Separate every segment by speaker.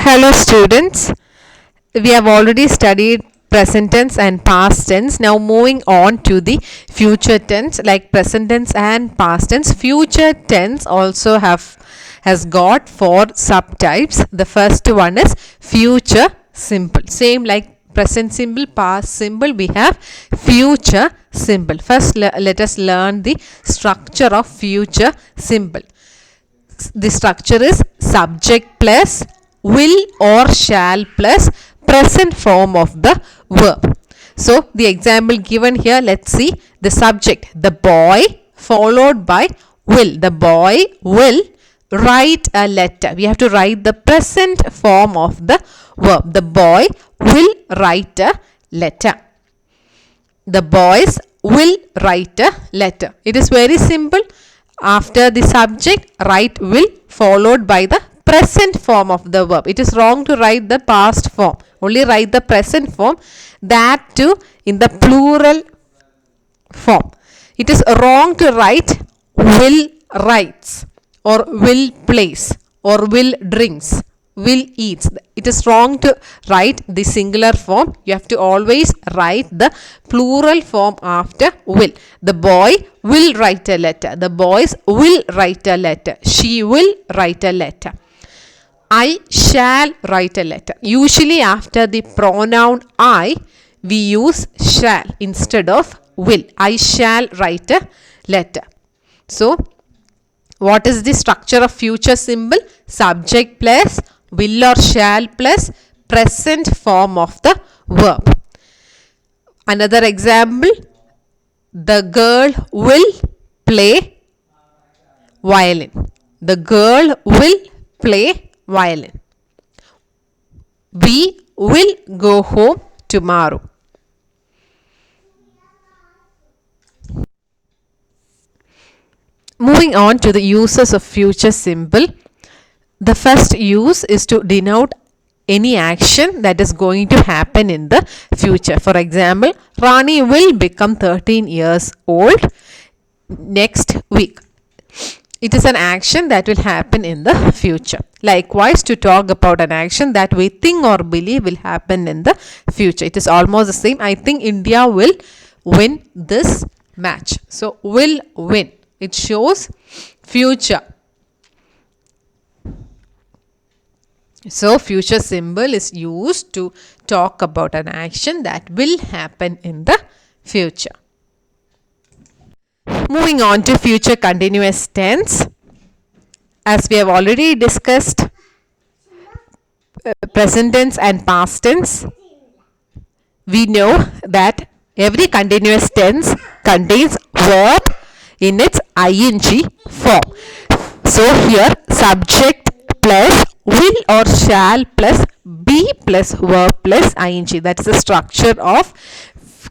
Speaker 1: Hello students, we have already studied present tense and past tense. Now moving on to the future tense, like present tense and past tense. Future tense also has got four subtypes. The first one is future simple. Same like present simple, past simple, we have future simple. First let us learn the structure of future simple. The structure is subject plus will or shall plus present form of the verb. So the example given here, let's see the subject, the boy, followed by will. The boy will write a letter. We have to write the present form of the verb. The boy will write a letter. The boys will write a letter. It is very simple. After the subject, write will followed by the present form of the verb. It is wrong to write the past form. Only write the present form, that too in the plural form. It is wrong to write will writes or will plays or will drinks, will eats. It is wrong to write the singular form. You have to always write the plural form after will. The boy will write a letter. The boys will write a letter. She will write a letter. I shall write a letter. Usually after the pronoun I, we use shall instead of will. I shall write a letter. So, what is the structure of future simple? Subject plus will or shall plus present form of the verb. Another example, the girl will play violin. The girl will play violin. We will go home tomorrow. Moving on to the uses of future simple. The first use is to denote any action that is going to happen in the future. For example, Rani will become 13 years old next week. It is an action that will happen in the future. Likewise, to talk about an action that we think or believe will happen in the future. It is almost the same. I think India will win this match. So, will win. It shows future. So, future symbol is used to talk about an action that will happen in the future. Moving on to future continuous tense. As we have already discussed present tense and past tense, we know that every continuous tense contains verb in its ing form. So here subject plus will or shall plus be plus verb plus ing. That is the structure of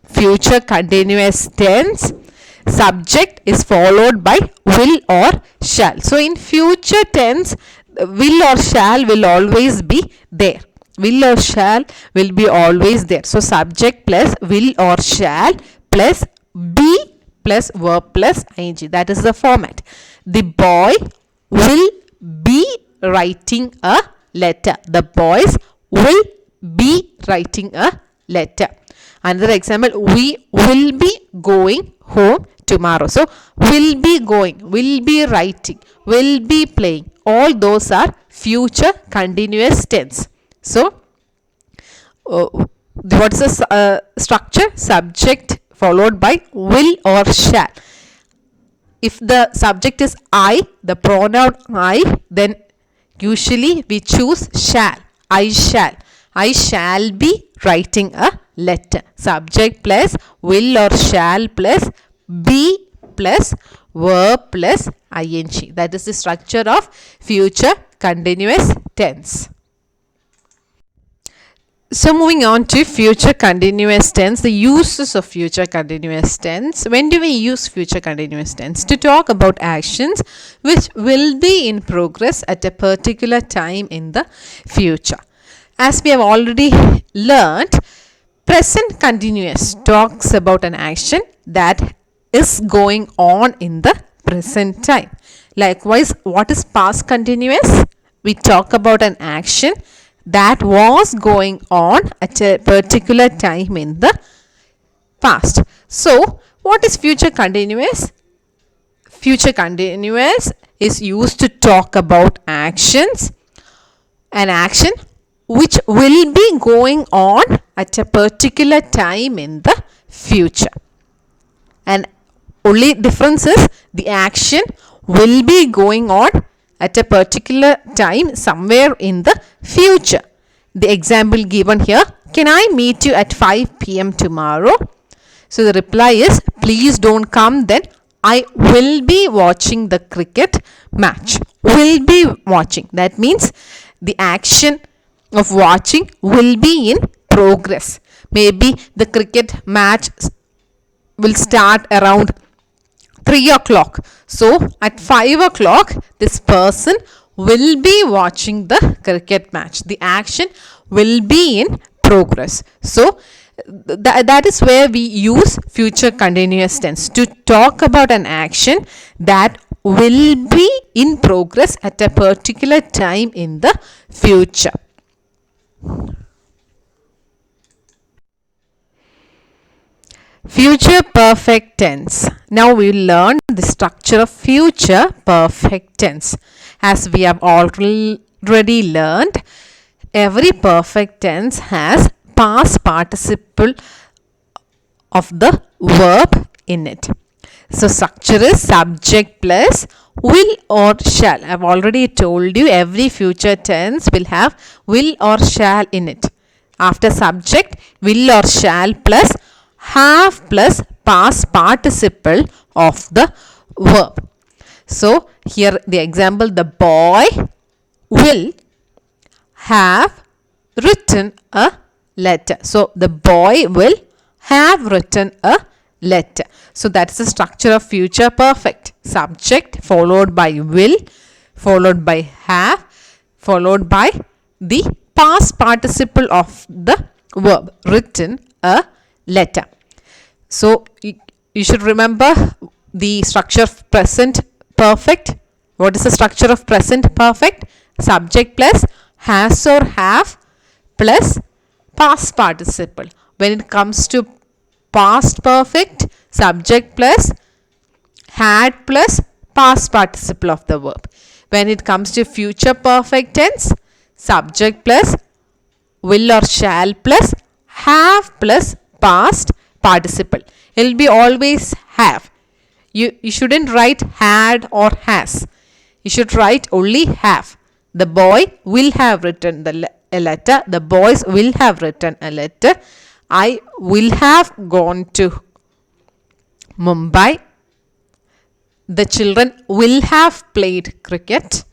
Speaker 1: future continuous tense. Subject is followed by will or shall. So in future tense, will or shall will always be there. Will or shall will be always there. So subject plus will or shall plus be plus verb plus ing. That is the format. The boy will be writing a letter. The boys will be writing a letter. Another example, we will be going home tomorrow. So, will be going, will be writing, will be playing. All those are future continuous tense. So, what is the structure? Subject followed by will or shall. If the subject is I, the pronoun I, then usually we choose shall. I shall. I shall be writing a letter. Subject plus will or shall plus be plus verb plus ing. That is the structure of future continuous tense. So moving on to future continuous tense, the uses of future continuous tense. When do we use future continuous tense? To talk about actions which will be in progress at a particular time in the future. As we have already learnt, present continuous talks about an action that is going on in the present time. Likewise, what is past continuous? We talk about an action that was going on at a particular time in the past. So, what is future continuous? Future continuous is used to talk about actions, an action which will be going on at a particular time in the future. And only difference is the action will be going on at a particular time somewhere in the future. The example given here, can I meet you at 5 p.m. tomorrow? So the reply is, please don't come then. I will be watching the cricket match. Will be watching. That means the action of watching will be in progress. Maybe the cricket match will start around 3 o'clock. So at 5 o'clock, this person will be watching the cricket match. The action will be in progress. So that is where we use future continuous tense to talk about an action that will be in progress at a particular time in the future. Future perfect tense. Now we will learn the structure of future perfect tense. As we have already learned, every perfect tense has past participle of the verb in it. So structure is subject plus will or shall. I have already told you every future tense will have will or shall in it. After subject, will or shall plus have plus past participle of the verb. So here the example, the boy will have written a letter. So the boy will have written a letter. So that's the structure of future perfect. Subject followed by will, followed by have, followed by the past participle of the verb, written a letter. So you should remember the structure of present perfect. What is the structure of present perfect? Subject plus has or have plus past participle. When it comes to past perfect, subject plus had plus past participle of the verb. When it comes to future perfect tense, subject plus will or shall plus have plus past participle. It will be always have. You shouldn't write had or has. You should write only have. The boy will have written a letter. The boys will have written a letter. I will have gone to Mumbai. The children will have played cricket.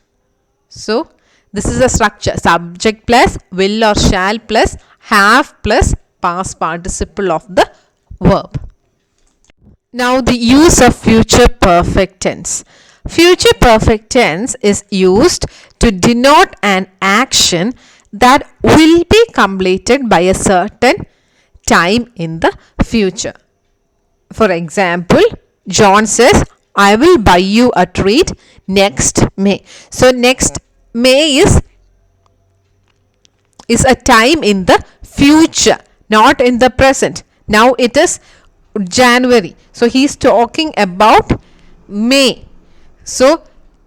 Speaker 1: So this is a structure. Subject plus will or shall plus have plus past participle of the verb. Now the use of future perfect tense. Future perfect tense is used to denote an action that will be completed by a certain time in the future. For example, John says, I will buy you a treat next May. So next May is a time in the future, not in the present. Now it is January. So he is talking about May. So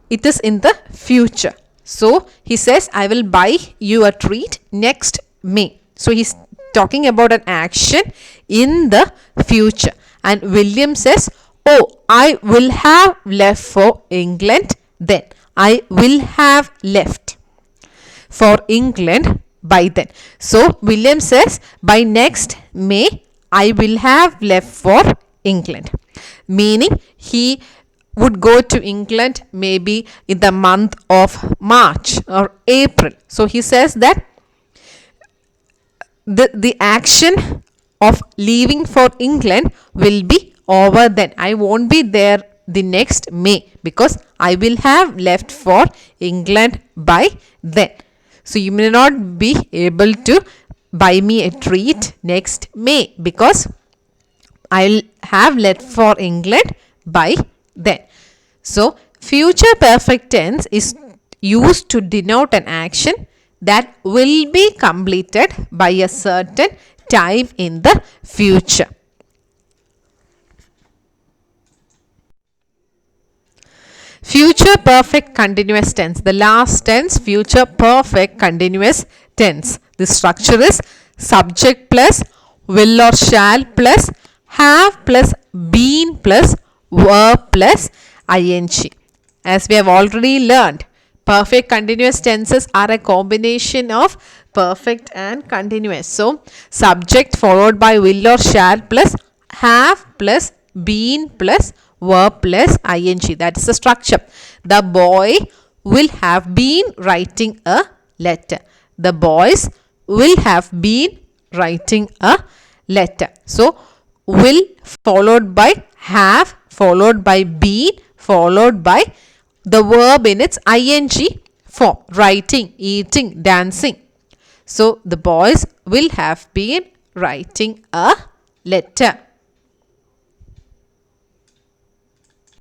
Speaker 1: it is in the future. So he says, I will buy you a treat next May. So he's talking about an action in the future. And William says, oh, I will have left for England then. I will have left for England by then. So William says, by next May, I will have left for England. Meaning he would go to England maybe in the month of March or April. So he says that the action of leaving for England will be over then. I won't be there the next May because I will have left for England by then. So you may not be able to buy me a treat next May because I'll have left for England by then. So future perfect tense is used to denote an action that will be completed by a certain time in the future. Future perfect continuous tense. The last tense, future perfect continuous tense. The structure is subject plus will or shall plus have plus been plus verb plus ing. As we have already learned, perfect continuous tenses are a combination of perfect and continuous. So, subject followed by will or shall plus have plus been plus verb plus ing. That is the structure. The boy will have been writing a letter. The boys will have been writing a letter. So, will followed by have followed by been followed by the verb in its ing form. Writing, eating, dancing. So, the boys will have been writing a letter.